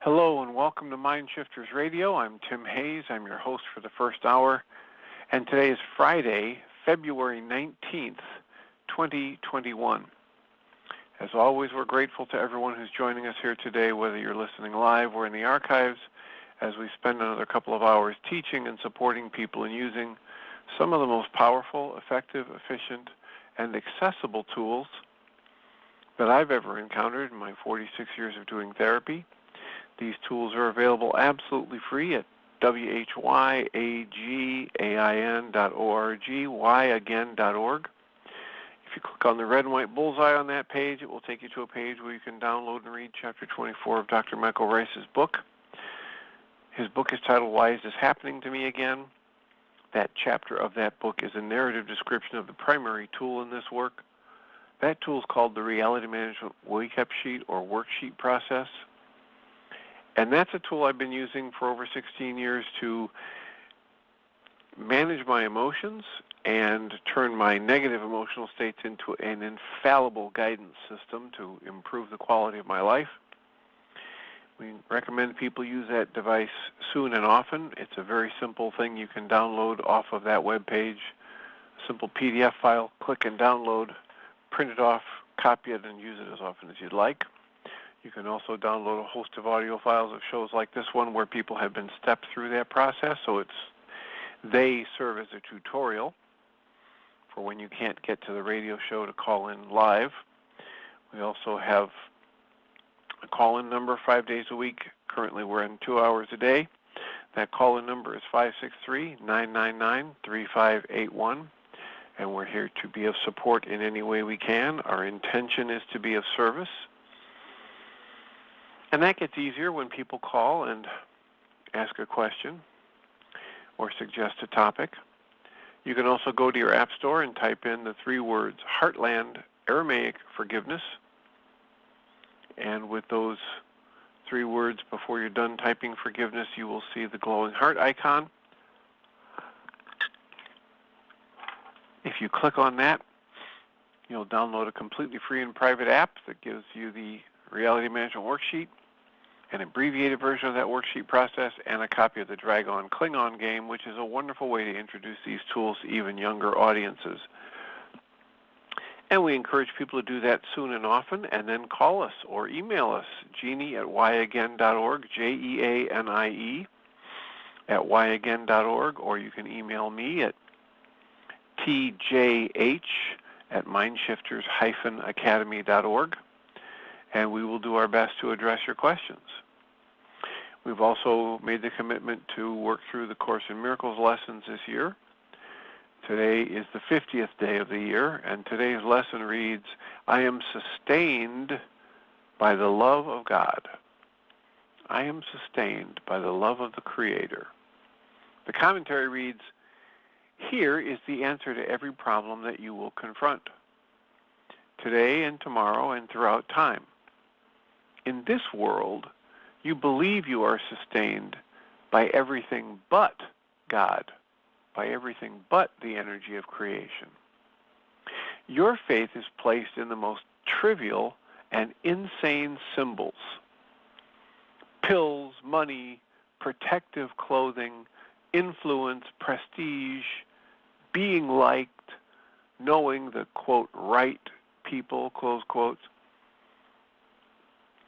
Hello and welcome to Mind Shifters Radio. I'm Tim Hayes. I'm your host for the first hour. And today is Friday, February 19th, 2021. As always, we're grateful to everyone who's joining us here today, whether you're listening live or in the archives, as we spend another couple of hours teaching and supporting people in using some of the most powerful, effective, efficient, and accessible tools that I've ever encountered in my 46 years of doing therapy. These tools are available absolutely free at whyagain.org, whyagain.org. If you click on the red and white bullseye on that page, it will take you to a page where you can download and read Chapter 24 of Dr. Michael Ryce's book. His book is titled, Why Is This Happening to Me Again? That chapter of that book is a narrative description of the primary tool in this work. That tool is called the Reality Management Worksheet or Worksheet process. And that's a tool I've been using for over 16 years to manage my emotions and turn my negative emotional states into an infallible guidance system to improve the quality of my life. We recommend people use that device soon and often. It's a very simple thing you can download off of that web page. A simple PDF file, click and download, print it off, copy it, and use it as often as you'd like. You can also download a host of audio files of shows like this one where people have been stepped through that process, so they serve as a tutorial for when you can't get to the radio show to call in live. We also have a call-in number 5 days a week. Currently we're in 2 hours a day. That call-in number is 563-999-3581, and we're here to be of support in any way we can. Our intention is to be of service. And that gets easier when people call and ask a question or suggest a topic. You can also go to your app store and type in the 3 words, HeartLand Aramaic Forgiveness. And with those 3 words, before you're done typing forgiveness, you will see the glowing heart icon. If you click on that, you'll download a completely free and private app that gives you the Reality Management Worksheet, an abbreviated version of that worksheet process, and a copy of the Dragon Klingon game, which is a wonderful way to introduce these tools to even younger audiences. And we encourage people to do that soon and often, and then call us or email us, Jeannie at whyagain.org, Jeanie at whyagain.org, or you can email me at tjh at mindshifters-academy.org, and we will do our best to address your questions. We've also made the commitment to work through the Course in Miracles lessons this year. Today is the 50th day of the year, and today's lesson reads, I am sustained by the love of God. I am sustained by the love of the Creator. The commentary reads, here is the answer to every problem that you will confront, today and tomorrow and throughout time. In this world, you believe you are sustained by everything but God, by everything but the energy of creation. Your faith is placed in the most trivial and insane symbols. Pills, money, protective clothing, influence, prestige, being liked, knowing the, quote, right people, close quotes,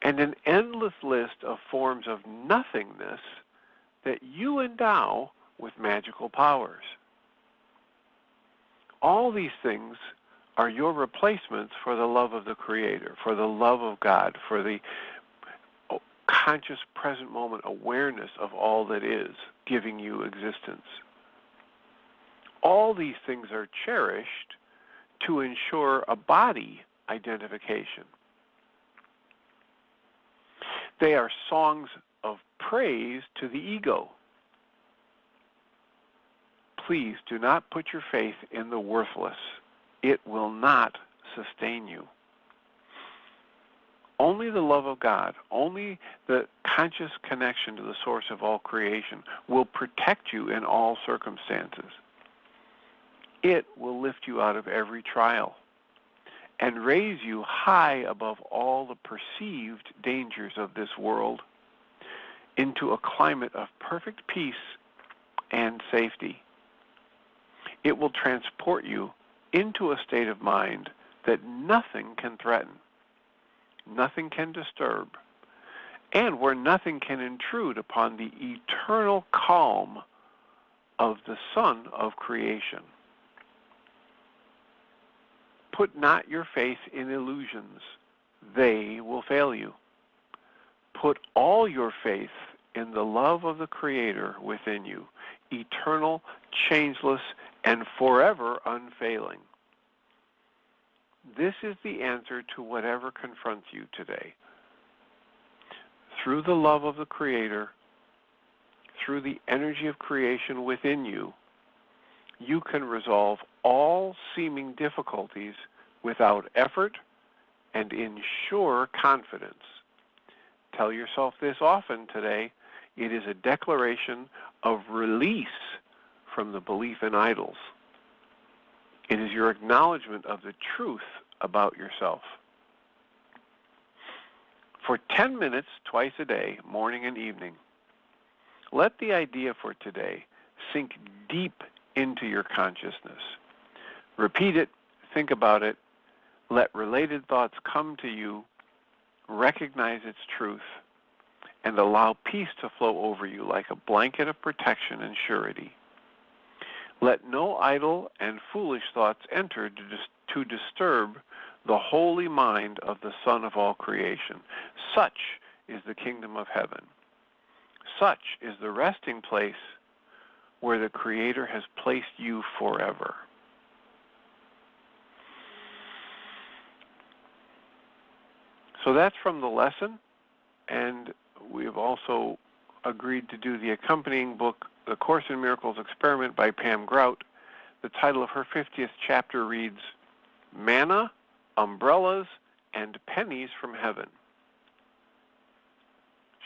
and an endless list of forms of nothingness that you endow with magical powers. All these things are your replacements for the love of the Creator, for the love of God, for the conscious present moment awareness of all that is giving you existence. All these things are cherished to ensure a body identification. They are songs of praise to the ego. Please do not put your faith in the worthless. It will not sustain you. Only the love of God, only the conscious connection to the source of all creation will protect you in all circumstances. It will lift you out of every trial and raise you high above all the perceived dangers of this world into a climate of perfect peace and safety. It will transport you into a state of mind that nothing can threaten, nothing can disturb, and where nothing can intrude upon the eternal calm of the Son of creation. Put not your faith in illusions. They will fail you. Put all your faith in the love of the Creator within you, eternal, changeless, and forever unfailing. This is the answer to whatever confronts you today. Through the love of the Creator, through the energy of creation within you, you can resolve all seeming difficulties without effort and in sure confidence. Tell yourself this often today. It is a declaration of release from the belief in idols. It is your acknowledgement of the truth about yourself. For 10 minutes twice a day, morning and evening, let the idea for today sink deep into your consciousness. Repeat it, think about it, let related thoughts come to you, recognize its truth, and allow peace to flow over you like a blanket of protection and surety. Let no idle and foolish thoughts enter to disturb the holy mind of the Son of all creation. Such is the kingdom of heaven. Such is the resting place where the Creator has placed you forever. So that's from the lesson, and we've also agreed to do the accompanying book, The Course in Miracles Experiment by Pam Grout. The title of her 50th chapter reads, Manna, Umbrellas, and Pennies from Heaven.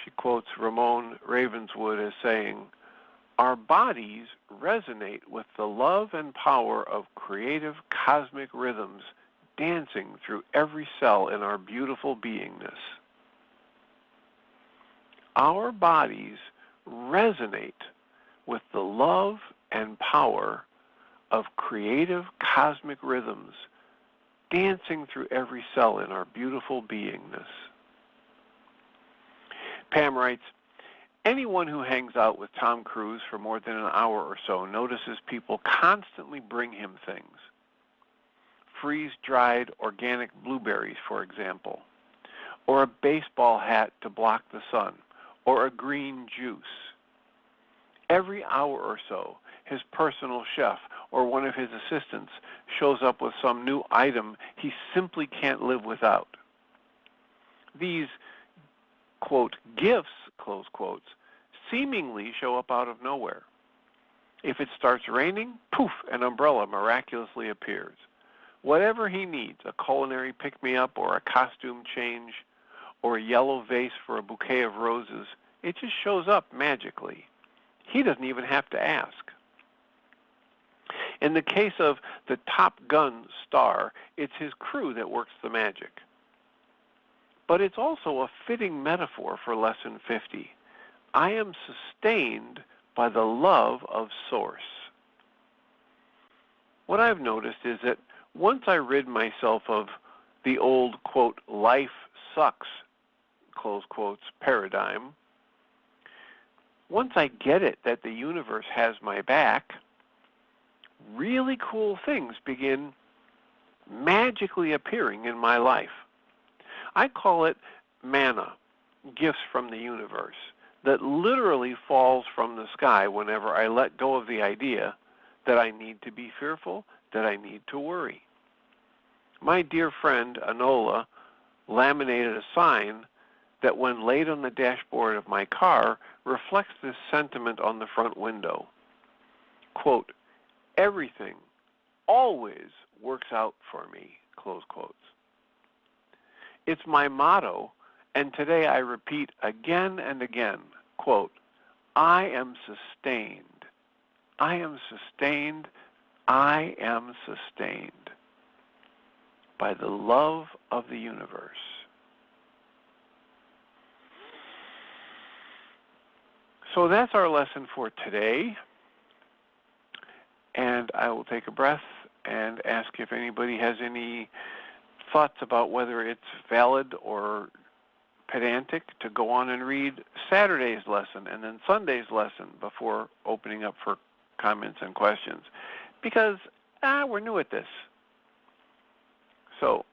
She quotes Ramon Ravenswood as saying, our bodies resonate with the love and power of creative cosmic rhythms dancing through every cell in our beautiful beingness. Our bodies resonate with the love and power of creative cosmic rhythms dancing through every cell in our beautiful beingness. Pam writes, anyone who hangs out with Tom Cruise for more than an hour or so notices people constantly bring him things. Freeze-dried organic blueberries, for example, or a baseball hat to block the sun, or a green juice. Every hour or so, his personal chef or one of his assistants shows up with some new item he simply can't live without. These, quote, gifts, close quotes, seemingly show up out of nowhere. If it starts raining, poof, an umbrella miraculously appears. Whatever he needs, a culinary pick-me-up or a costume change or a yellow vase for a bouquet of roses, it just shows up magically. He doesn't even have to ask. In the case of the Top Gun star, it's his crew that works the magic. But it's also a fitting metaphor for Lesson 50. I am sustained by the love of Source. What I've noticed is that once I rid myself of the old, quote, life sucks, close quotes, paradigm, once I get it that the universe has my back, really cool things begin magically appearing in my life. I call it manna, gifts from the universe, that literally falls from the sky whenever I let go of the idea that I need to be fearful, that I need to worry. My dear friend Anola laminated a sign that when laid on the dashboard of my car reflects this sentiment on the front window. Quote, everything always works out for me, close quotes. It's my motto, and today I repeat again and again, quote, I am sustained. I am sustained. I am sustained by the love of the universe. So that's our lesson for today. And I will take a breath and ask if anybody has any thoughts about whether it's valid or pedantic to go on and read Saturday's lesson and then Sunday's lesson before opening up for comments and questions, because we're new at this. So,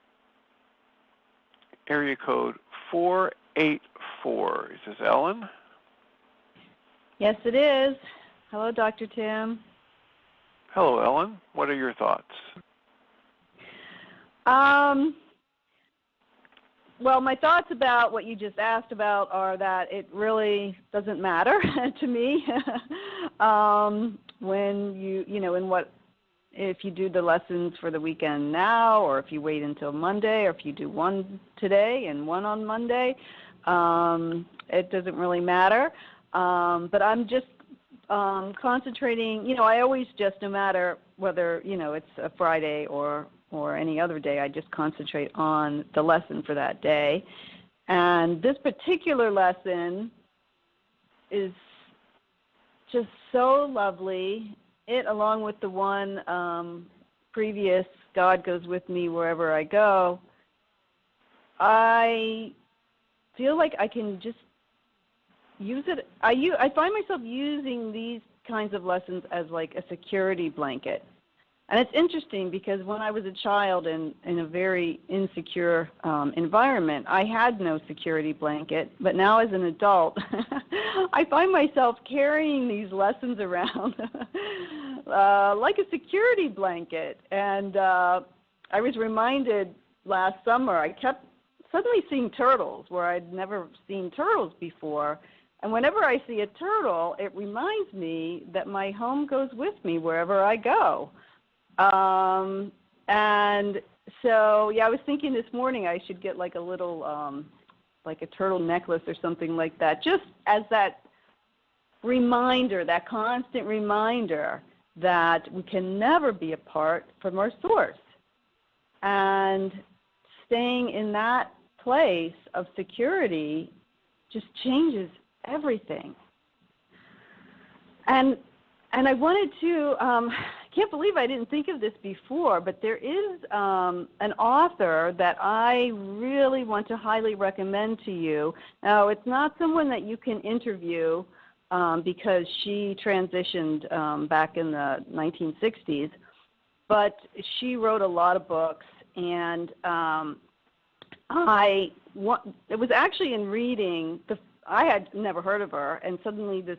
area code 484. Is this Ellen? Yes, it is. Hello, Dr. Tim. Hello, Ellen. What are your thoughts? Well, my thoughts about what you just asked about are that it really doesn't matter to me when if you do the lessons for the weekend now, or if you wait until Monday, or if you do one today and one on Monday. It doesn't really matter. But I'm just concentrating, I always just, no matter whether, it's a Friday or any other day, I just concentrate on the lesson for that day. And this particular lesson is just so lovely. It, along with the one previous, God Goes With Me Wherever I Go, I feel like I can just use it. I find myself using these kinds of lessons as like a security blanket. And it's interesting because when I was a child in a very insecure environment, I had no security blanket. But now as an adult, I find myself carrying these lessons around like a security blanket. And I was reminded last summer, I kept suddenly seeing turtles where I'd never seen turtles before. And whenever I see a turtle, it reminds me that my home goes with me wherever I go. And so, I was thinking this morning I should get like a little, like a turtle necklace or something like that, just as that reminder, that constant reminder that we can never be apart from our source. And staying in that place of security just changes everything. And I wanted to, can't believe I didn't think of this before, but there is an author that I really want to highly recommend to you. Now, it's not someone that you can interview because she transitioned back in the 1960s, but she wrote a lot of books, and it was actually in reading, I had never heard of her, and suddenly this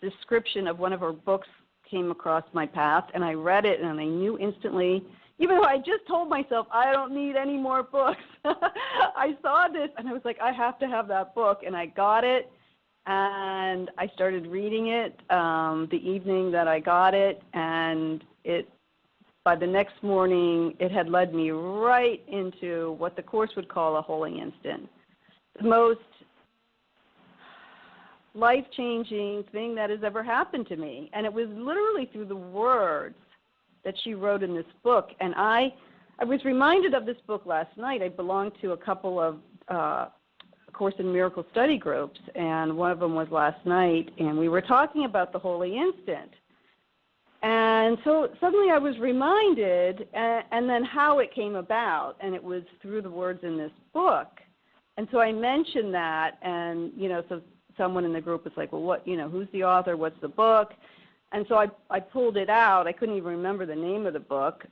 description of one of her books came across my path, and I read it, and I knew instantly, even though I just told myself I don't need any more books, I saw this, and I was like, I have to have that book, and I got it, and I started reading it the evening that I got it, and by the next morning, it had led me right into what the Course would call a holy instant. The most life-changing thing that has ever happened to me. And it was literally through the words that she wrote in this book. And I was reminded of this book last night. I belonged to a couple of Course in Miracles study groups, and one of them was last night, and we were talking about the holy instant. And so suddenly I was reminded, and then how it came about, and it was through the words in this book. And so I mentioned that, and, so someone in the group was like, well, what, who's the author, what's the book? And so I pulled it out. I couldn't even remember the name of the book.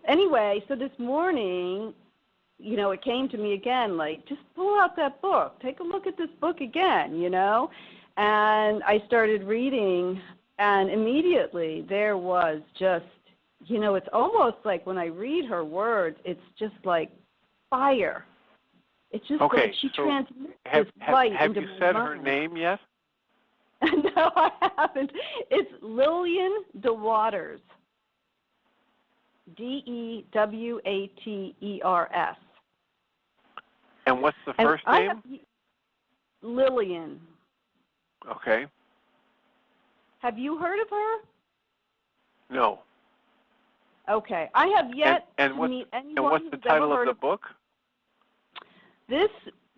Anyway, so this morning, it came to me again, like, just pull out that book. Take a look at this book again, And I started reading, and immediately there was just, it's almost like when I read her words, it's just like fire. It's just okay, like she so transmits this light into my mind. Have you said her name yet? No, I haven't. It's Lillian DeWaters. DeWaters. And what's the first name? Lillian. Okay. Have you heard of her? No. Okay. I have yet to meet anyone and what's the who's title ever heard of the book? This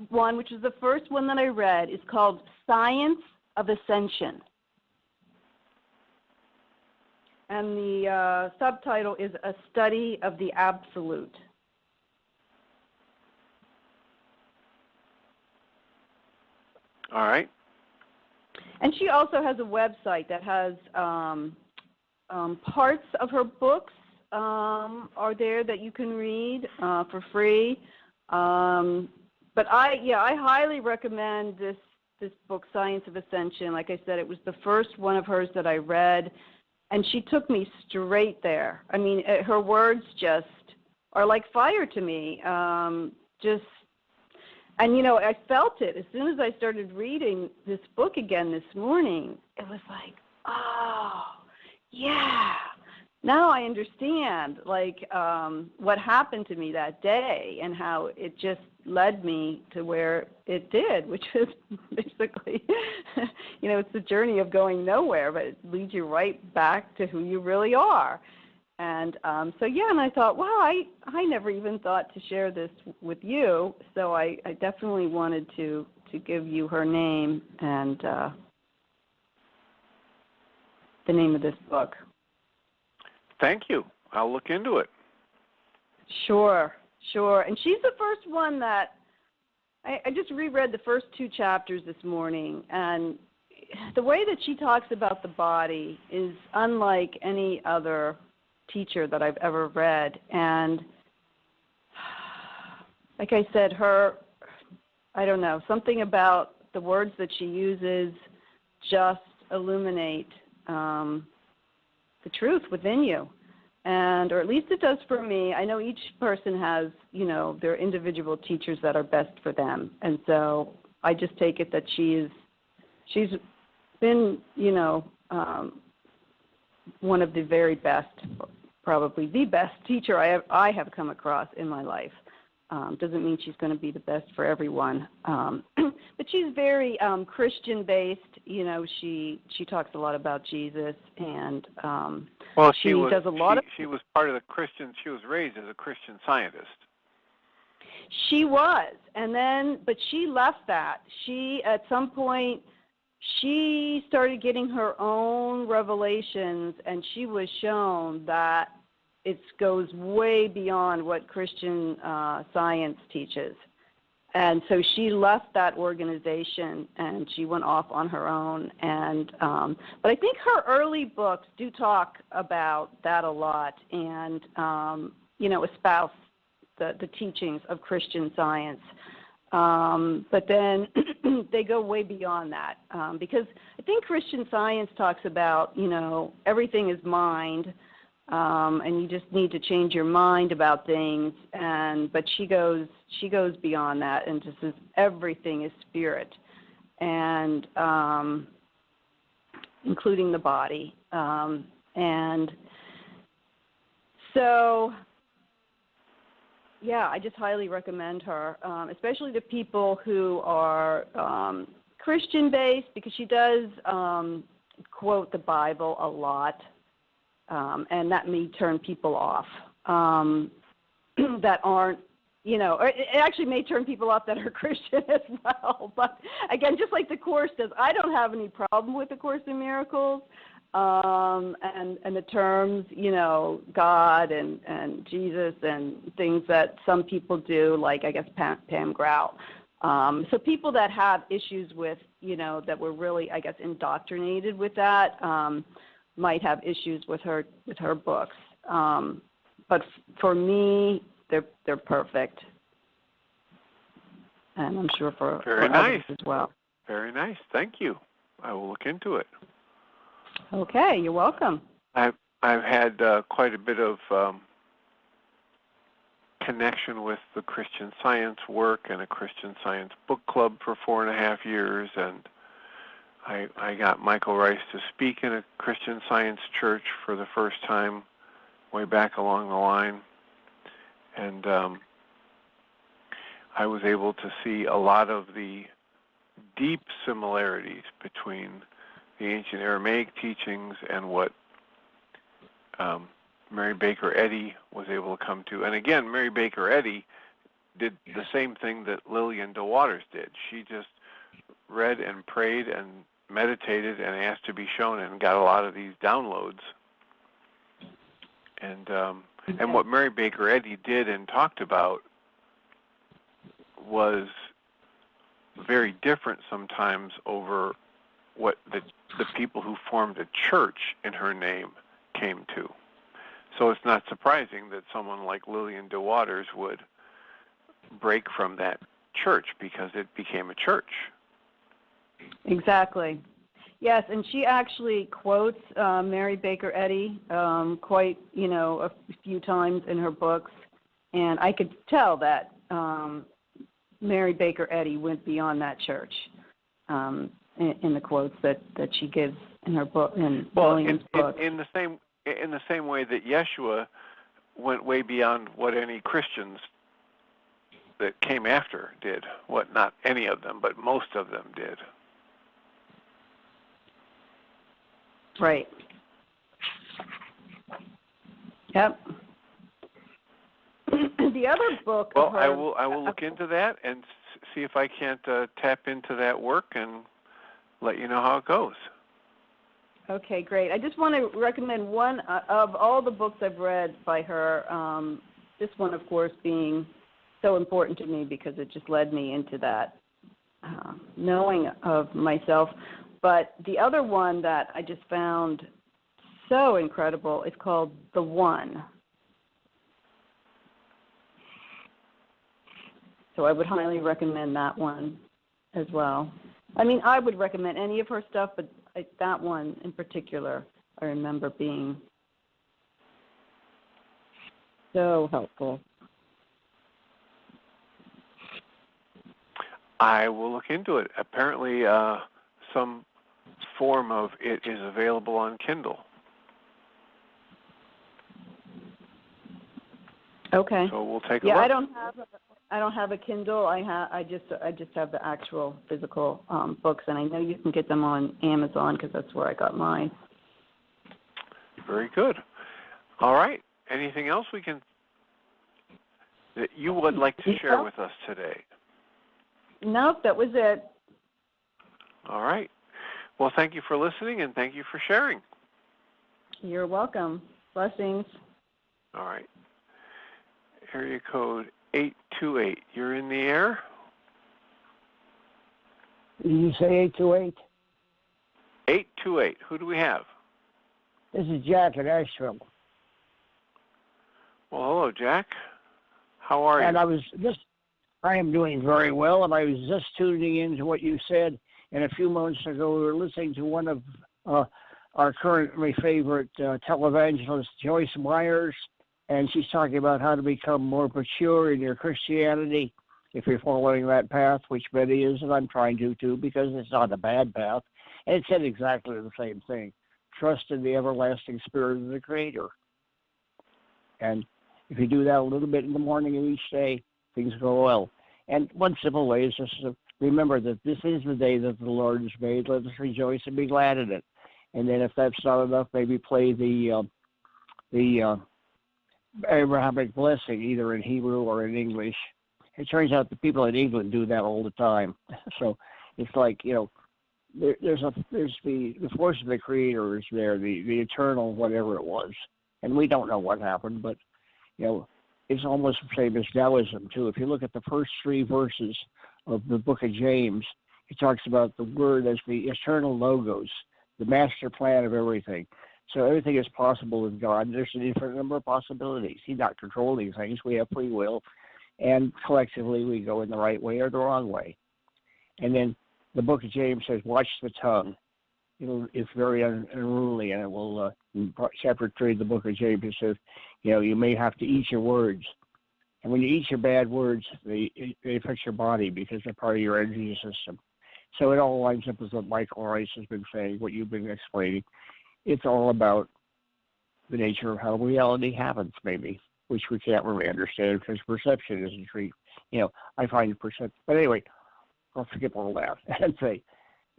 one, which is the first one that I read, is called Science of Ascension. And the subtitle is A Study of the Absolute. All right. And she also has a website that has parts of her books are there that you can read for free. But I highly recommend this book, Science of Ascension. Like I said, it was the first one of hers that I read, and she took me straight there. I mean, her words just are like fire to me. And, you know, I felt it. As soon as I started reading this book again this morning, it was like, oh, yeah. Now I understand, like, what happened to me that day and how it just led me to where it did, which is basically, you know, it's the journey of going nowhere, but it leads you right back to who you really are. And so, yeah, and I thought, wow, I never even thought to share this with you, so I definitely wanted to give you her name and the name of this book. Thank you. I'll look into it. Sure. And she's the first one that I just reread the first 2 chapters this morning, and the way that she talks about the body is unlike any other teacher that I've ever read. And like I said, I don't know, something about the words that she uses just illuminate the truth within you. And, or at least it does for me. I know each person has, you know, their individual teachers that are best for them. And so I just take it that she's been, you know, one of the very best, probably the best teacher I have come across in my life. Doesn't mean she's going to be the best for everyone. But she's very Christian-based. You know, she talks a lot about Jesus, and she does a lot of... She was part of the Christian... She was raised as a Christian Scientist. She was, but she left that. At some point, she started getting her own revelations, and she was shown that it goes way beyond what Christian Science teaches. And so she left that organization, and she went off on her own. And but I think her early books do talk about that a lot, and you know, espouse the teachings of Christian Science. But then they go way beyond that, because I think Christian Science talks about, you know, everything is mind, and you just need to change your mind about things. But she goes beyond that and just says everything is spirit, and including the body. And so, yeah, I just highly recommend her, especially to people who are Christian-based, because she does quote the Bible a lot, and that may turn people off that aren't, you know, or it actually may turn people off that are Christian as well. But again, just like the Course does, I don't have any problem with the Course in Miracles. And the terms, you know, God and Jesus and things that some people do, like I guess Pam Grout. So people that have issues with, you know, that were really, I guess, indoctrinated with that, might have issues with her books. But for me, they're perfect, and I'm sure for others as well. Very nice. Thank you. I will look into it. Okay, you're welcome. I've had quite a bit of connection with the Christian Science work and a Christian Science book club for 4.5 years, and I got Michael Ryce to speak in a Christian Science church for the first time way back along the line, and I was able to see a lot of the deep similarities between the ancient Aramaic teachings and what Mary Baker Eddy was able to come to. And again, Mary Baker Eddy did the same thing that Lillian DeWaters did. She just read and prayed and meditated and asked to be shown and got a lot of these downloads. And what Mary Baker Eddy did and talked about was very different sometimes over what the people who formed a church in her name came to. So it's not surprising that someone like Lillian DeWaters would break from that church because it became a church. Exactly. Yes, and she actually quotes Mary Baker Eddy quite, a few times in her books, and I could tell that Mary Baker Eddy went beyond that church in the quotes that she gives in her book, in William's book. In the same way that Yeshua went way beyond what any Christians that came after did. What, not any of them, but most of them did. Right. Yep. The other book. Well, I will look into that and see if I can't tap into that work and let you know how it goes. Okay, great. I just want to recommend one of all the books I've read by her. This one, of course, being so important to me because it just led me into that knowing of myself. But the other one that I just found so incredible is called The One. So I would highly recommend that one as well. I mean, I would recommend any of her stuff, but that one in particular I remember being so helpful. I will look into it. Apparently, some form of it is available on Kindle. Okay. So we'll take a look. Yeah, I don't have a Kindle. I just have the actual physical books, and I know you can get them on Amazon because that's where I got mine. Very good. All right. Anything else that you would like to share with us today? Nope, that was it. All right. Well, thank you for listening, and thank you for sharing. You're welcome. Blessings. All right. Area code 828. You're in the air? Did you say 828? 828. Who do we have? This is Jack at Asheville. Well, hello, Jack. How are you? And I am doing very well, and I was just tuning into what you said. And a few moments ago, we were listening to one of our currently favorite televangelists, Joyce Myers, and she's talking about how to become more mature in your Christianity if you're following that path, which Betty is, and I'm trying to too, because it's not a bad path. And it said exactly the same thing. Trust in the everlasting Spirit of the Creator. And if you do that a little bit in the morning of each day, things go well. And one simple way is just to remember that this is the day that the Lord has made. Let us rejoice and be glad in it. And then if that's not enough, maybe play the Abrahamic blessing, either in Hebrew or in English. It turns out the people in England do that all the time. So it's like, there's the force of the Creator is there, the eternal whatever it was. And we don't know what happened, but, it's almost the same as Taoism, too. If you look at the first 3 verses of the book of James, it talks about the Word as the eternal logos, the master plan of everything. So everything is possible with God. There's a different number of possibilities. He's not controlling things. We have free will, and collectively we go in the right way or the wrong way. And then the book of James says, watch the tongue. It's very unruly, and it will, in chapter 3 of the book of James, it says, you may have to eat your words. And when you eat your bad words, they affect your body because they're part of your energy system. So it all lines up with what Michael Ryce has been saying, what you've been explaining. It's all about the nature of how reality happens, maybe, which we can't really understand because perception isn't treated. I find perception. But anyway, I'll skip all that and say,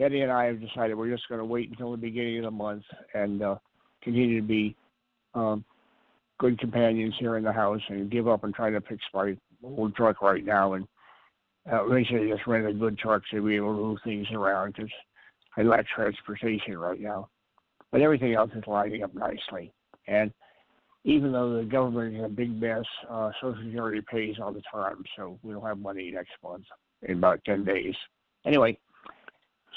Betty and I have decided we're just going to wait until the beginning of the month and continue to be good companions here in the house and give up and try to fix my old truck right now, and eventually just rent a good truck to be able to move things around because I lack transportation right now. But everything else is lining up nicely. And even though the government is a big mess, Social Security pays all the time, so we don't have money next month in about 10 days. Anyway,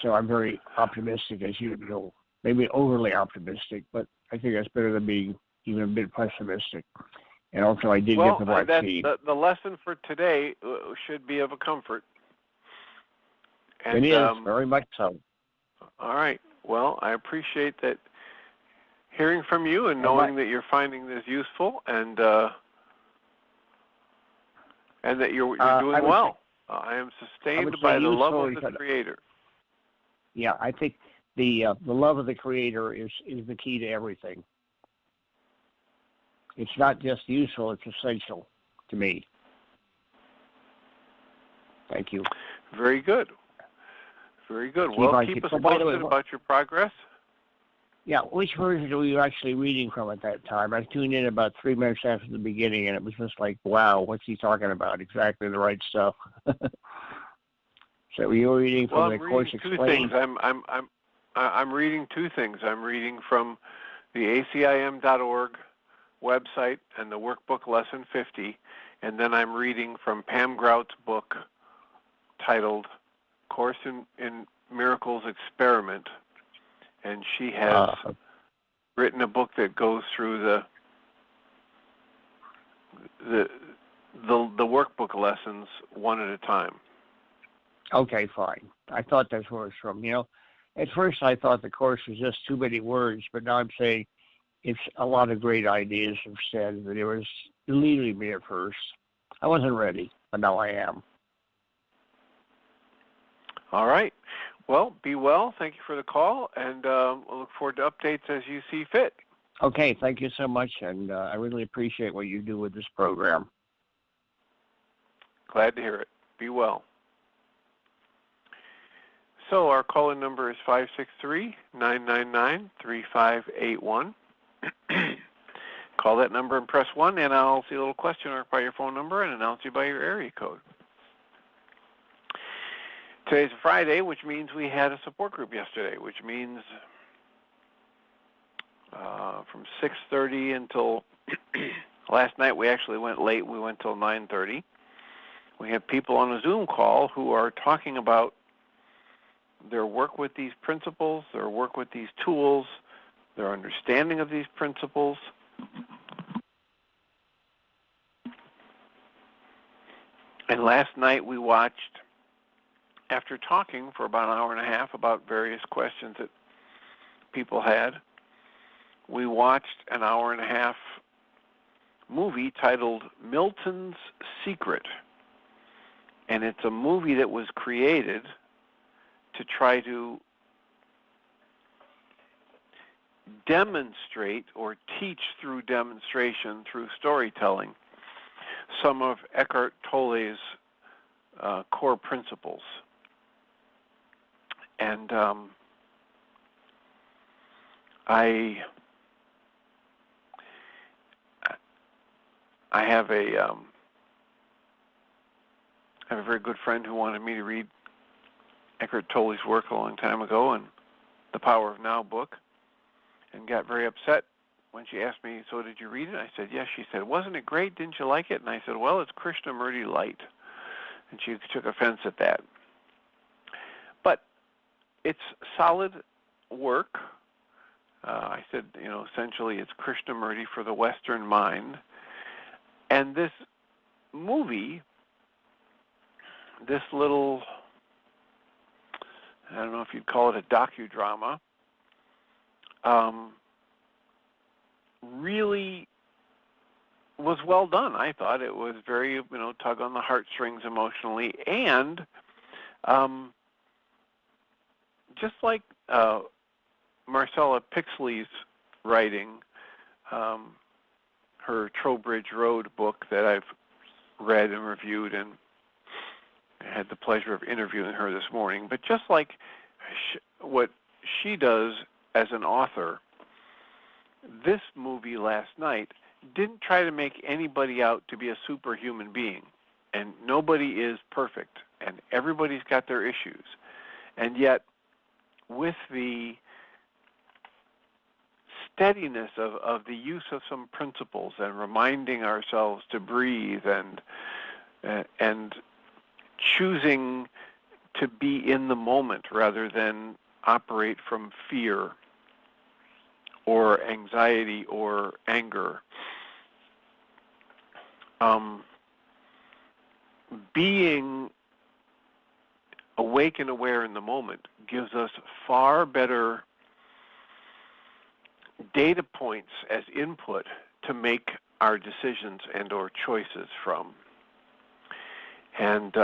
so I'm very optimistic, as you know. Maybe overly optimistic, but I think that's better than being even a bit pessimistic. And also, I did get the vaccine. The lesson for today should be of a comfort. And, it is, very much so. All right. Well, I appreciate that, hearing from you and knowing that you're finding this useful, and that you're doing well. I am sustained by the love of the Creator. Yeah, I think the love of the Creator is the key to everything. It's not just useful, it's essential to me. Thank you. Very good. Very good. Well, keep us posted about your progress. Yeah, which version were you actually reading from at that time? I tuned in about 3 minutes after the beginning, and it was just like, wow, what's he talking about? Exactly the right stuff. So you were reading from the Course Explained? I'm reading two things. I'm reading from the ACIM.org website and the workbook Lesson 50, and then I'm reading from Pam Grout's book titled Course in Miracles Experiment, and she has written a book that goes through the workbook lessons one at a time. Okay, fine. I thought that's where it's from. You know, at first I thought the Course was just too many words, but now I'm saying it's a lot of great ideas have said, but it was eluding me at first. I wasn't ready, but now I am. All right. Well, be well. Thank you for the call, and we'll look forward to updates as you see fit. Okay, thank you so much, and I really appreciate what you do with this program. Glad to hear it. Be well. So our call-in number is 563-999-3581. Call that number and press 1, and I'll see a little question mark by your phone number and announce you by your area code. Today's Friday, which means we had a support group yesterday, which means from 6:30 until last night we actually went late. We went till 9:30. We have people on a Zoom call who are talking about their work with these principles, their work with these tools, their understanding of these principles. And last night we watched, after talking for about an hour and a half about various questions that people had, we watched an hour and a half movie titled Milton's Secret. And it's a movie that was created to try to demonstrate or teach through demonstration, through storytelling, some of Eckhart Tolle's core principles. And I have a very good friend who wanted me to read Eckhart Tolle's work a long time ago, and the Power of Now book, and got very upset when she asked me, so did you read it? I said, yes. She said, wasn't it great? Didn't you like it? And I said, well, it's Krishnamurti light. And she took offense at that. But it's solid work. I said, essentially it's Krishnamurti for the Western mind. And this movie, this little, I don't know if you'd call it a docudrama, really was well done. I thought it was very, tug on the heartstrings emotionally, and just like Marcella Pixley's writing, her Trowbridge Road book that I've read and reviewed, and I had the pleasure of interviewing her this morning. But just like what she does as an author, this movie last night didn't try to make anybody out to be a superhuman being. And nobody is perfect, and everybody's got their issues. And yet, with the steadiness of the use of some principles and reminding ourselves to breathe and choosing to be in the moment rather than operate from fear or anxiety or anger. Being awake and aware in the moment gives us far better data points as input to make our decisions and or choices from. And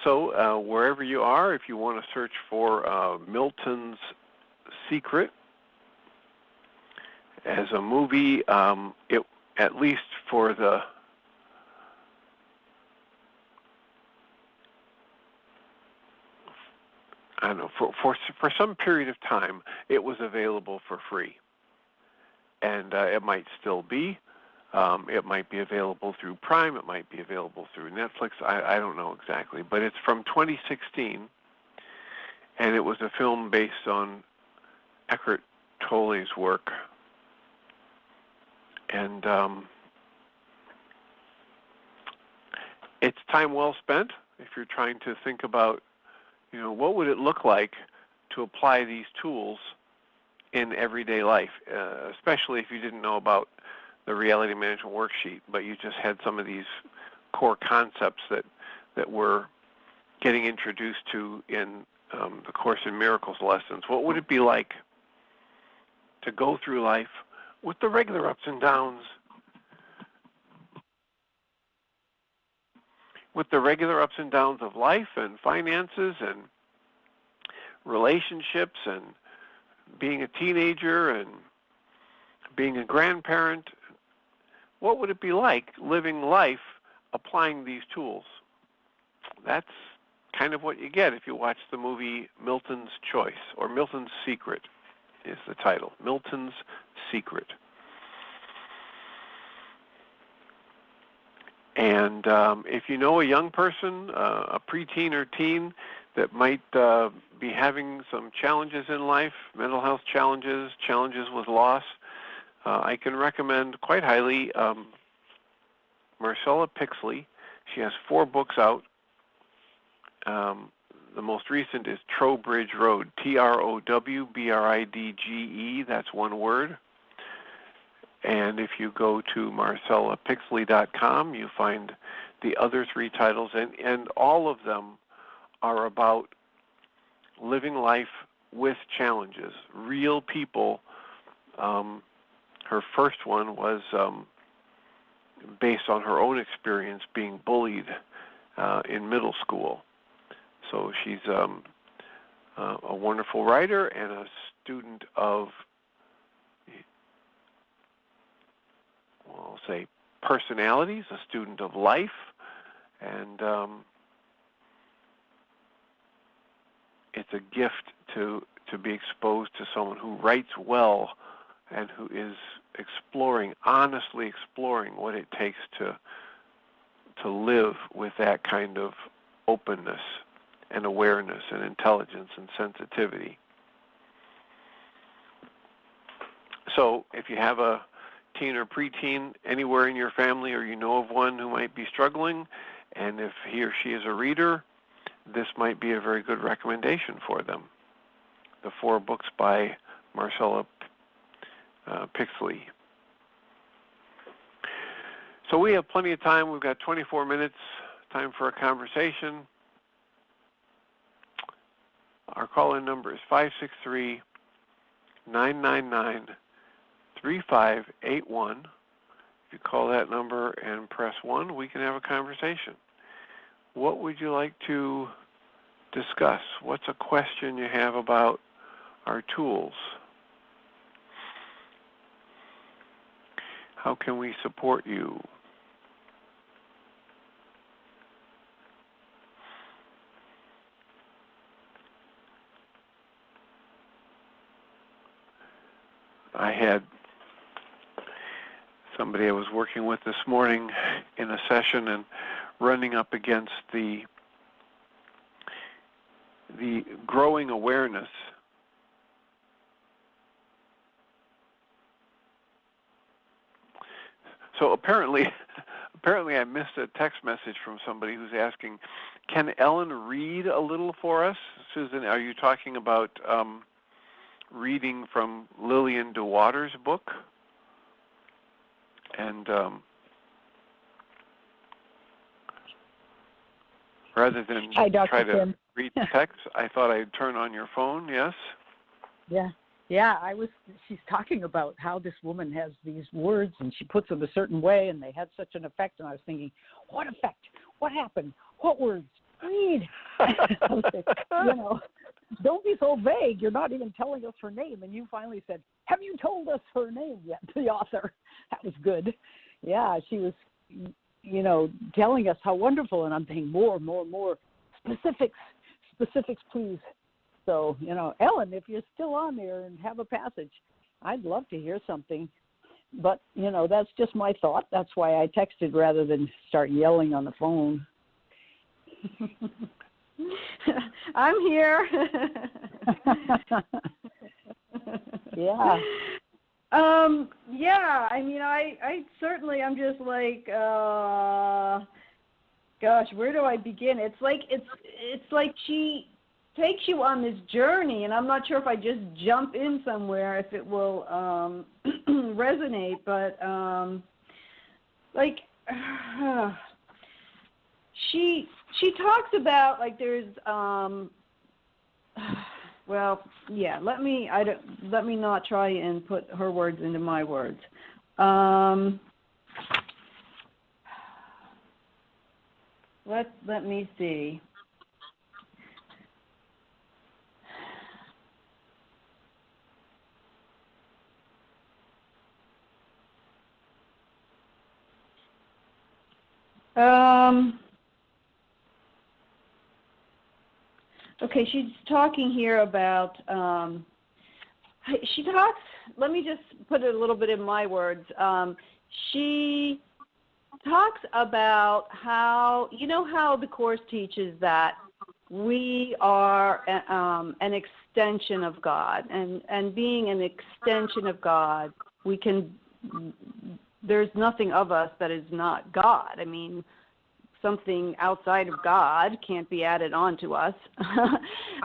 so wherever you are, if you want to search for Milton's Secret as a movie, it, at least for the I don't know, for some period of time, it was available for free. And it might still be. It might be available through Prime. It might be available through Netflix. I don't know exactly. But it's from 2016, and it was a film based on Eckhart Tolle's work. And it's time well spent if you're trying to think about, what would it look like to apply these tools in everyday life, especially if you didn't know about the Reality Management Worksheet, but you just had some of these core concepts that we're getting introduced to in the Course in Miracles lessons. What would it be like to go through life with the regular ups and downs, of life and finances and relationships and being a teenager and being a grandparent? What would it be like living life applying these tools? That's kind of what you get if you watch the movie Milton's Choice, or Milton's Secret is the title. Milton's Secret. And if you know a young person, a preteen or teen that might be having some challenges in life, mental health challenges with loss, I can recommend quite highly Marcella Pixley. She has 4 books out. The most recent is Trowbridge Road, Trowbridge, that's one word. And if you go to marcellapixley.com, you find the other 3 titles, and all of them are about living life with challenges, real people. Her first one was based on her own experience being bullied in middle school. So she's a wonderful writer and a student of, I'll say, personalities, a student of life, and it's a gift to be exposed to someone who writes well and who is honestly exploring what it takes to live with that kind of openness and awareness and intelligence and sensitivity. So if you have a teen or preteen anywhere in your family, or you know of one who might be struggling, and if he or she is a reader, this might be a very good recommendation for them. The 4 books by Marcella Pixley. So we have plenty of time. We've got 24 minutes, time for a conversation. Our call-in number is 563-999-3581. If you call that number and press 1, we can have a conversation. What would you like to discuss? What's a question you have about our tools? How can we support you? I had somebody I was working with this morning in a session and running up against the growing awareness So apparently I missed a text message from somebody who's asking, can Ellen read a little for us? Susan, are you talking about reading from Lillian DeWaters' book? And rather than Hi, Dr. try Tim. to read text, I thought I'd turn on your phone, yes? Yeah, she's talking about how this woman has these words and she puts them a certain way and they had such an effect, and I was thinking, what effect? What happened? What words? Read. I was like, don't be so vague. You're not even telling us her name. And you finally said, have you told us her name yet, the author? That was good. Yeah, she was, telling us how wonderful, and I'm thinking more. Specifics, please. So, Ellen, if you're still on there and have a passage, I'd love to hear something. But, that's just my thought. That's why I texted rather than start yelling on the phone. I'm here. Yeah. Yeah, I certainly, I'm just like, gosh, where do I begin? It's like she takes you on this journey, and I'm not sure if I just jump in somewhere if it will resonate, but she talks about there's let me not try and put her words into my words. Let me see. Okay, she's talking here about, let me just put it a little bit in my words. She talks about how, how the Course teaches that we are an extension of God, and being an extension of God, there's nothing of us that is not God. I mean, something outside of God can't be added on to us.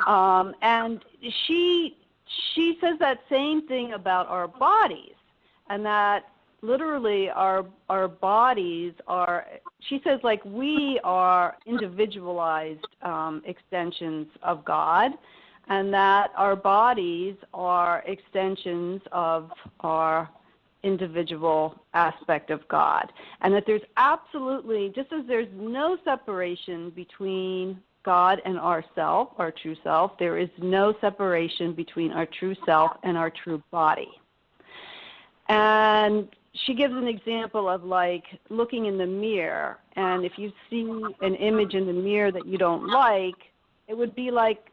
And she says that same thing about our bodies, and that literally our bodies are, she says, we are individualized extensions of God, and that our bodies are extensions of our individual aspect of God, and that there's absolutely, just as there's no separation between God and ourself, our true self, there is no separation between our true self and our true body. And she gives an example of looking in the mirror, and if you see an image in the mirror that you don't like, it would be like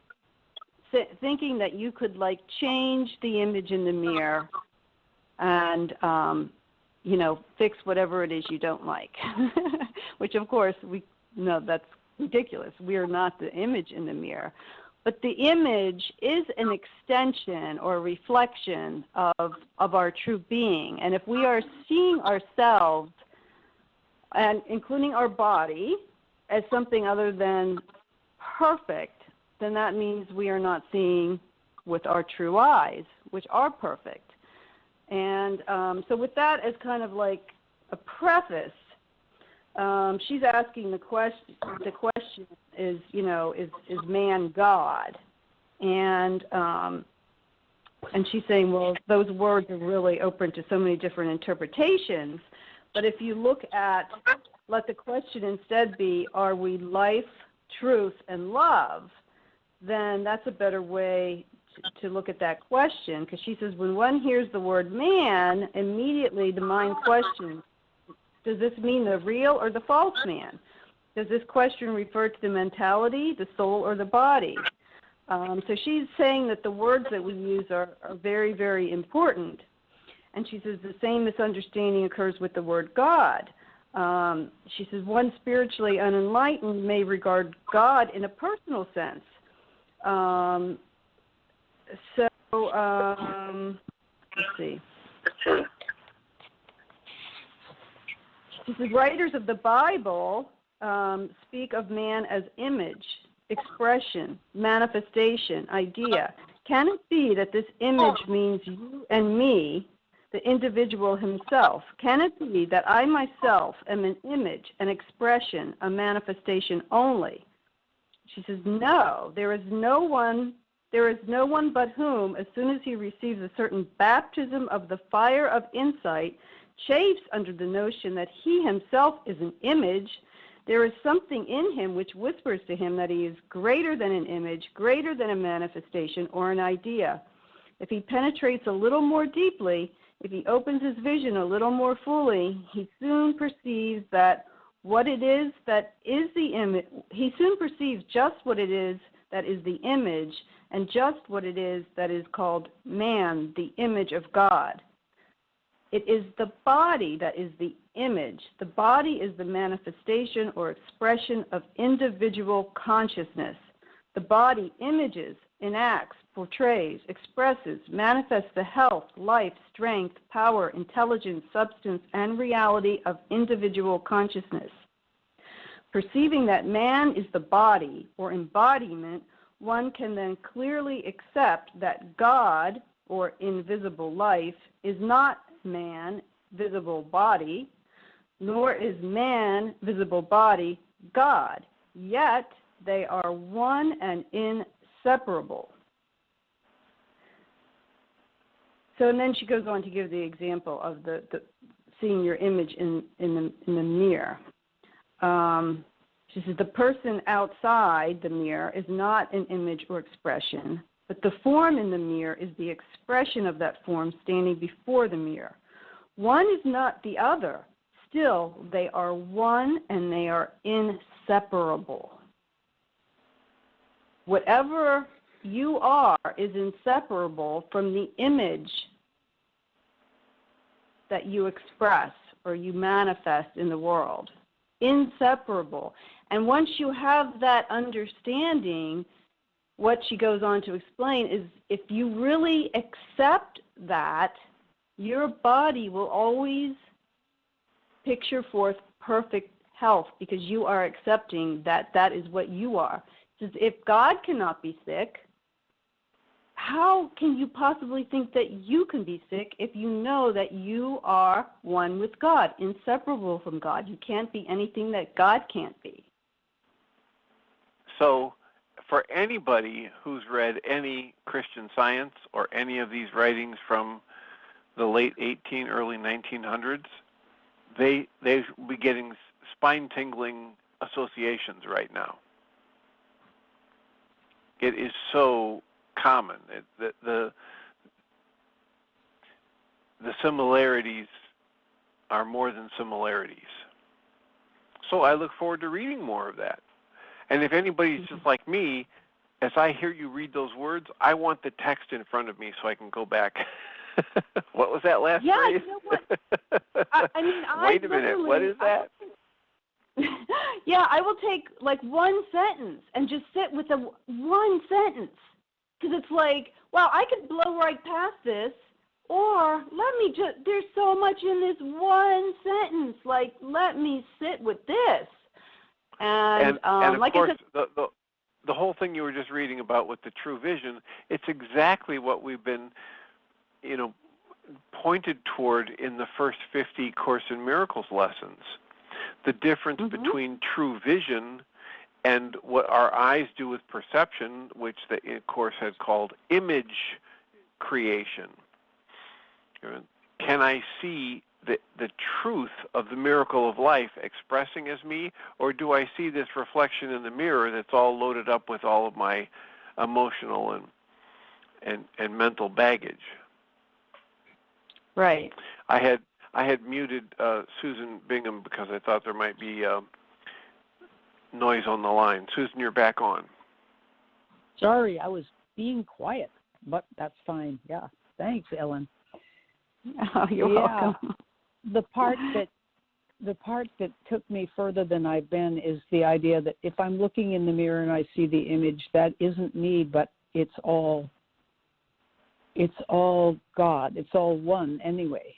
thinking that you could change the image in the mirror and, fix whatever it is you don't like, which, of course, we know that's ridiculous. We are not the image in the mirror. But the image is an extension or reflection of our true being. And if we are seeing ourselves, and including our body, as something other than perfect, then that means we are not seeing with our true eyes, which are perfect. And so with that as kind of a preface, she's asking the question is, is man God? And she's saying, well, those words are really open to so many different interpretations. But if you look at, let the question instead be, are we life, truth, and love? Then that's a better way to look at that question, because she says when one hears the word man, immediately the mind questions, does this mean the real or the false man? Does this question refer to the mentality, the soul, or the body? So she's saying that the words that we use are very, very important. And she says the same misunderstanding occurs with the word God. She says one spiritually unenlightened may regard God in a personal sense. Let's see. She says writers of the Bible speak of man as image, expression, manifestation, idea. Can it be that this image means you and me, the individual himself? Can it be that I myself am an image, an expression, a manifestation only? She says, no, there is no one but whom, as soon as he receives a certain baptism of the fire of insight, chafes under the notion that he himself is an image. There is something in him which whispers to him that he is greater than an image, greater than a manifestation or an idea. If he penetrates a little more deeply, if he opens his vision a little more fully, he soon perceives that what it is that is the image. He soon perceives just what it is that is the image, and just what it is that is called man, the image of God. It is the body that is the image. The body is the manifestation or expression of individual consciousness. The body images, enacts, portrays, expresses, manifests the health, life, strength, power, intelligence, substance, and reality of individual consciousness. Perceiving that man is the body or embodiment, one can then clearly accept that God, or invisible life, is not man, visible body, nor is man, visible body, God. Yet they are one and inseparable. So, and then she goes on to give the example of the seeing your image in the mirror. She says the person outside the mirror is not an image or expression, but the form in the mirror is the expression of that form standing before the mirror. One is not the other. Still, they are one and they are inseparable. Whatever you are is inseparable from the image that you express or you manifest in the world. Inseparable. And once you have that understanding, what she goes on to explain is if you really accept that, your body will always picture forth perfect health because you are accepting that that is what you are. Says if God cannot be sick, how can you possibly think that you can be sick if you know that you are one with God, inseparable from God? You can't be anything that God can't be. So for anybody who's read any Christian Science or any of these writings from the late early 1900s, they will be getting spine-tingling associations right now. It is so common. The similarities are more than similarities. So I look forward to reading more of that. And if anybody's just like me, as I hear you read those words, I want the text in front of me so I can go back. What was that last phrase? You know what? I mean, wait a minute, what is that? I will take like one sentence and just sit with the one sentence. Because it's like, wow, I could blow right past this, or there's so much in this one sentence. Like, let me sit with this. And of like course, I said, the whole thing you were just reading about with the true vision, it's exactly what we've been, pointed toward in the first 50 Course in Miracles lessons. The difference between true vision and what our eyes do with perception, which the Course had called image creation. Can I see the truth of the miracle of life expressing as me, or do I see this reflection in the mirror that's all loaded up with all of my emotional and mental baggage? Right. I had muted Susan Bingham because I thought there might be noise on the line. Susan, you're back on. Sorry, I was being quiet, but that's fine. Yeah, thanks, Ellen. Oh, you're welcome. The part that took me further than I've been is the idea that if I'm looking in the mirror and I see the image, that isn't me, but it's all God. It's all one anyway.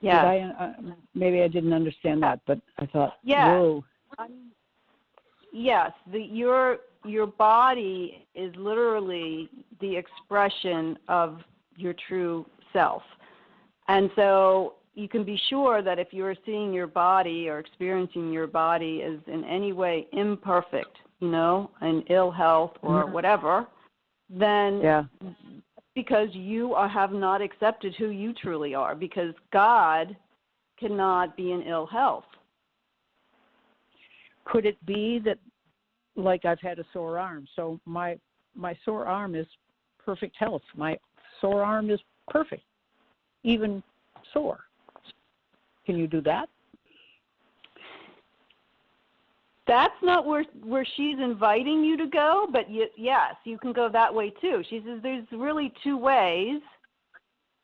Yeah. Maybe I didn't understand that, but I thought, yeah. whoa. Yes, your body is literally the expression of your true self. And so you can be sure that if you're seeing your body or experiencing your body as in any way imperfect, in ill health or whatever, then because you have not accepted who you truly are, because God cannot be in ill health. Could it be that, like, I've had a sore arm, so my sore arm is perfect health. My sore arm is perfect, even sore. Can you do that? That's not where she's inviting you to go, but yes, you can go that way too. She says there's really two ways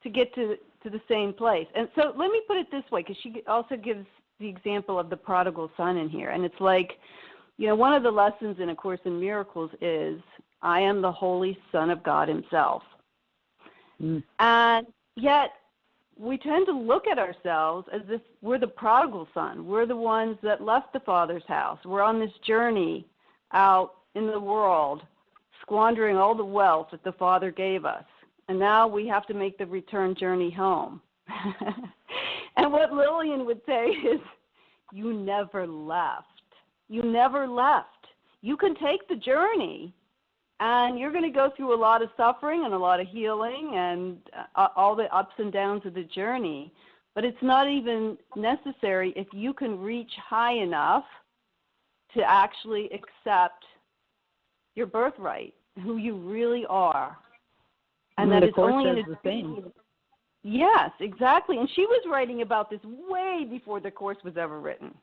to get to the same place. And so let me put it this way, because she also gives the example of the prodigal son in here. And it's like, one of the lessons in A Course in Miracles is, I am the Holy Son of God himself. And yet, we tend to look at ourselves as if we're the prodigal son. We're the ones that left the Father's house. We're on this journey out in the world, squandering all the wealth that the Father gave us. And now we have to make the return journey home. And what Lillian would say is, you never left. You never left. You can take the journey, and you're going to go through a lot of suffering and a lot of healing and all the ups and downs of the journey. But it's not even necessary if you can reach high enough to actually accept your birthright, who you really are. And that it's only in the same. Yes, exactly. And she was writing about this way before the Course was ever written.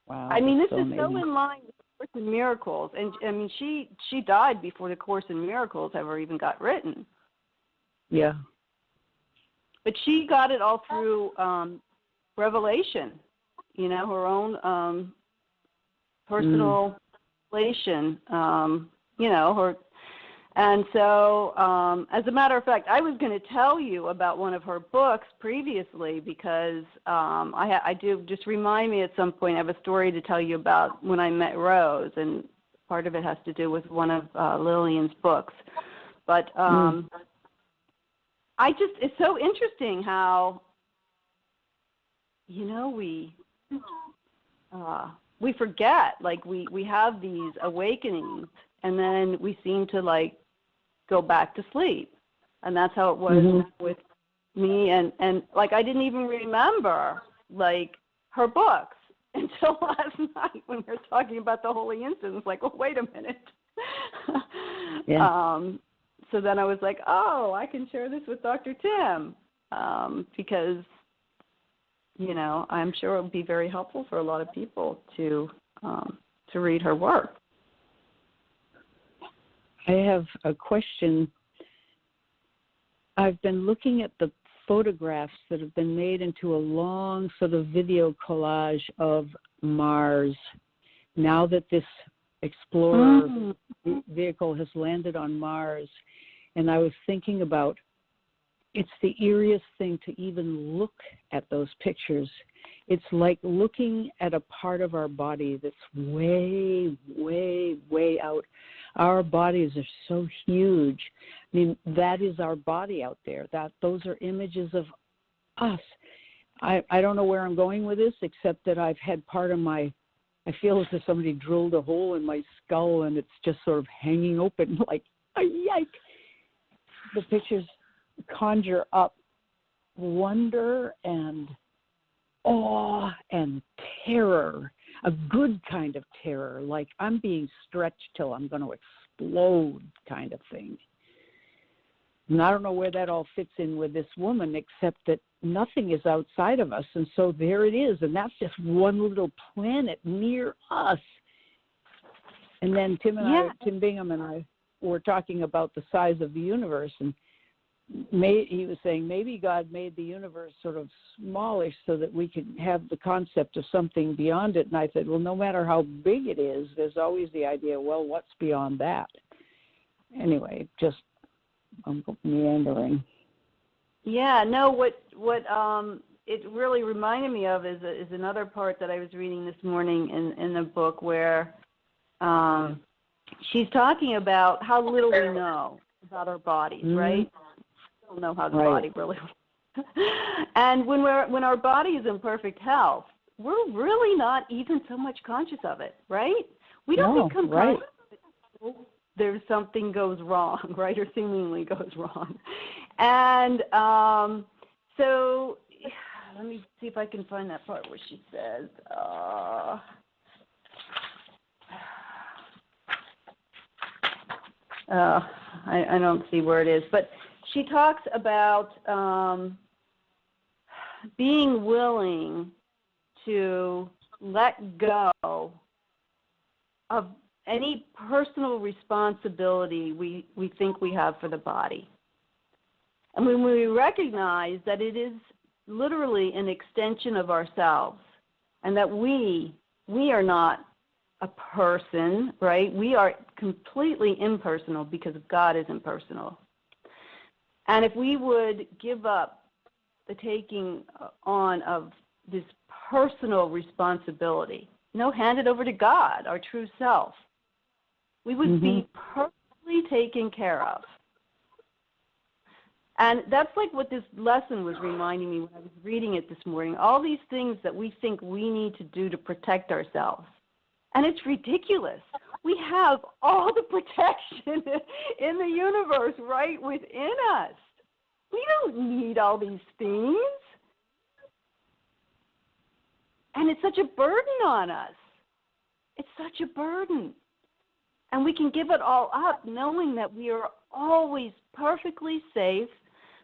Wow. I mean, this so is amazing. so in line with the Course in Miracles. And, I mean, she died before the Course in Miracles ever even got written. Yeah. But she got it all through revelation, her own personal revelation, her. And so, as a matter of fact, I was going to tell you about one of her books previously because I do, just remind me at some point, I have a story to tell you about when I met Rose, and part of it has to do with one of Lillian's books. But it's so interesting how, we forget, like we have these awakenings, and then we seem to go back to sleep. And that's how it was with me. And I didn't even remember, her books until last night when we were talking about the Holy Instance. Oh, wait a minute. Yeah. So then I was like, oh, I can share this with Dr. Tim because, I'm sure it would be very helpful for a lot of people to read her work. I have a question. I've been looking at the photographs that have been made into a long sort of video collage of Mars. Now that this Explorer vehicle has landed on Mars, and I was thinking about, it's the eeriest thing to even look at those pictures. It's like looking at a part of our body that's way, way, way out. Our bodies are so huge. I mean, that is our body out there. Those are images of us. I don't know where I'm going with this, except that I've had part of I feel as if somebody drilled a hole in my skull and it's just sort of hanging open like, yike. The pictures conjure up wonder and awe and terror, a good kind of terror, like I'm being stretched till I'm going to explode kind of thing. And I don't know where that all fits in with this woman, except that nothing is outside of us, and so there it is, and that's just one little planet near us. And then Tim Bingham and I were talking about the size of the universe, and he was saying maybe God made the universe sort of smallish so that we could have the concept of something beyond it. And I said, well, no matter how big it is, there's always the idea, well, what's beyond that? Anyway, just I'm meandering. Yeah, no, what it really reminded me of is another part that I was reading this morning in the book where she's talking about how little we know about our bodies, right? We don't know how the body really works. And when our body is in perfect health, we're really not even so much conscious of it, right? We don't become conscious of it. There's something goes wrong, right, or seemingly goes wrong. And so let me see if I can find that part where she says, I don't see where it is, but she talks about being willing to let go of any personal responsibility we think we have for the body. And when we recognize that it is literally an extension of ourselves and that we are not a person, right? We are completely impersonal because God is impersonal. And if we would give up the taking on of this personal responsibility, hand it over to God, our true self, we would be perfectly taken care of. And that's like what this lesson was reminding me when I was reading it this morning, all these things that we think we need to do to protect ourselves. And it's ridiculous. We have all the protection in the universe right within us. We don't need all these things. And it's such a burden on us. It's such a burden. And we can give it all up knowing that we are always perfectly safe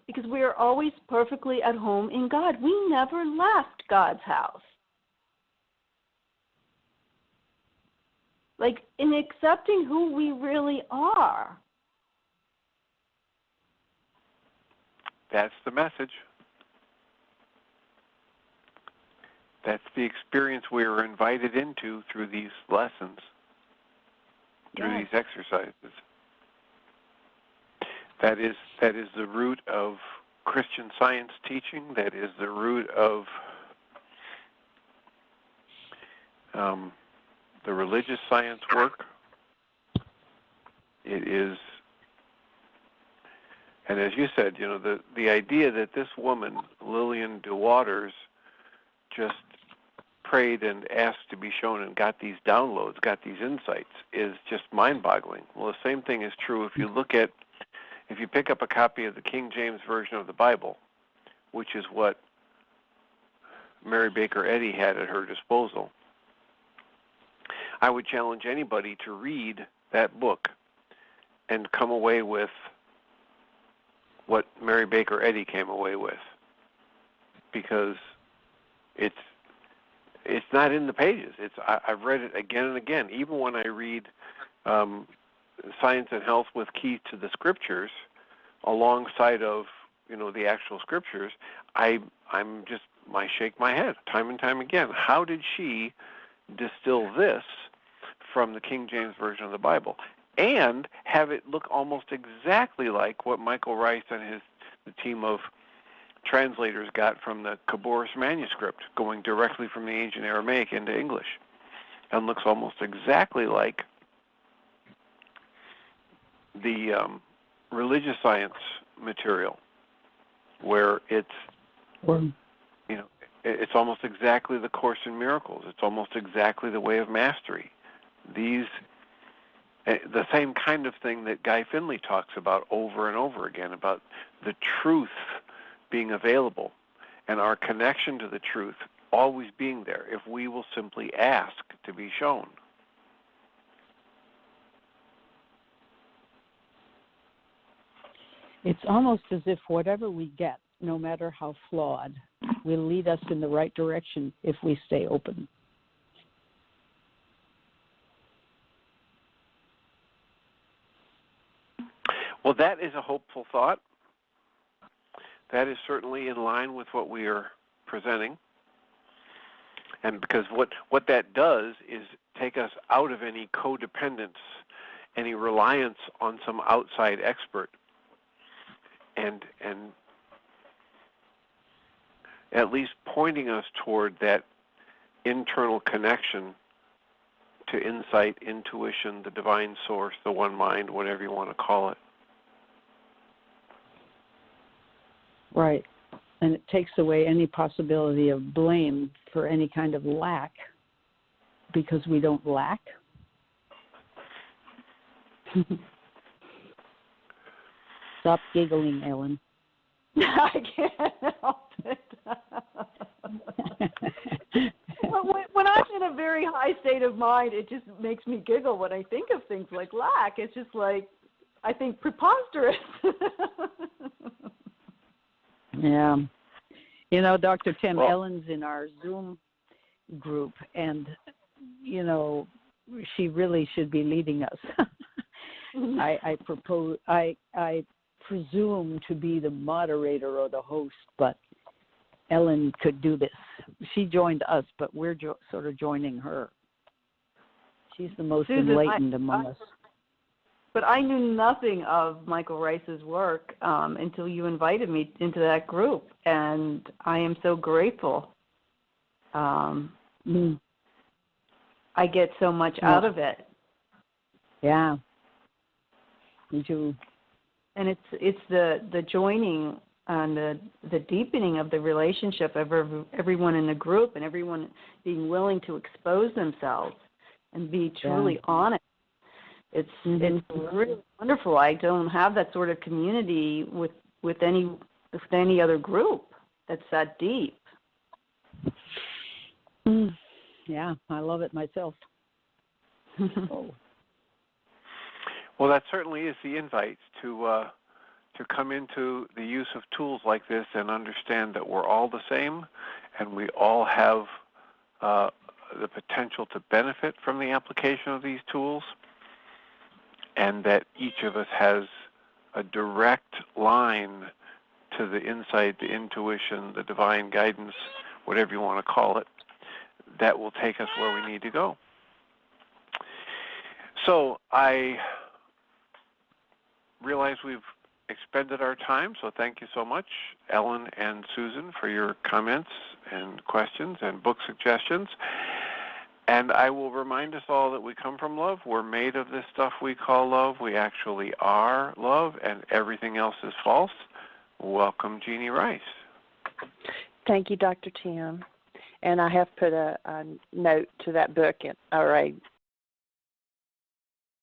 because we are always perfectly at home in God. We never left God's house. Like in accepting who we really are. That's the message. That's the experience we are invited into through these lessons, through these exercises. That is the root of Christian Science teaching. That is the root of the religious science work. It is, and as you said, the idea that this woman, Lillian DeWaters, just prayed and asked to be shown and got these downloads, got these insights, is just mind-boggling. Well, the same thing is true if you pick up a copy of the King James Version of the Bible, which is what Mary Baker Eddy had at her disposal. I would challenge anybody to read that book and come away with what Mary Baker Eddy came away with, because it's not in the pages. I've read it again and again. Even when I read Science and Health with Key to the Scriptures, alongside of the actual scriptures, I shake my head time and time again. How did she distill this from the King James Version of the Bible and have it look almost exactly like what Michael Ryce and the team of translators got from the Khaboris manuscript, going directly from the ancient Aramaic into English, and looks almost exactly like the religious science material, where it's almost exactly the Course in Miracles. It's almost exactly the Way of Mastery. The same kind of thing that Guy Finley talks about over and over again, about the truth being available and our connection to the truth always being there if we will simply ask to be shown. It's almost as if whatever we get, no matter how flawed, will lead us in the right direction if we stay open. Well, that is a hopeful thought. that is certainly in line with what we are presenting. And because what that does is take us out of any codependence, any reliance on some outside expert, and at least pointing us toward that internal connection to insight, intuition, the divine source, the one mind, whatever you want to call it. Right. And it takes away any possibility of blame for any kind of lack, because we don't lack. Stop giggling, Ellen. I can't help it. When I'm in a very high state of mind, it just makes me giggle when I think of things like lack. It's just like, I think, preposterous. Yeah. You know, Dr. Tim, Ellen's in our Zoom group, and, you know, she really should be leading us. I presume to be the moderator or the host, but Ellen could do this. She joined us, but we're sort of joining her. She's the most Susan, enlightened among us. But I knew nothing of Michael Ryce's work until you invited me into that group, and I am so grateful. I get so much out of it. Yeah, me too. And it's the joining and the deepening of the relationship of everyone in the group, and everyone being willing to expose themselves and be truly honest. It's really wonderful. I don't have that sort of community with any other group that's that deep. Yeah, I love it myself. Well, that certainly is the invite to come into the use of tools like this and understand that we're all the same, and we all have the potential to benefit from the application of these tools, and that each of us has a direct line to the insight, the intuition, the divine guidance, whatever you want to call it, that will take us where we need to go. So I realize we've expended our time, so thank you so much, Ellen and Susan, for your comments and questions and book suggestions. And I will remind us all that we come from love. We're made of this stuff we call love. We actually are love, and everything else is false. Welcome, Jeannie Ryce. Thank you, Dr. Tim. And I have put a note to that book, or a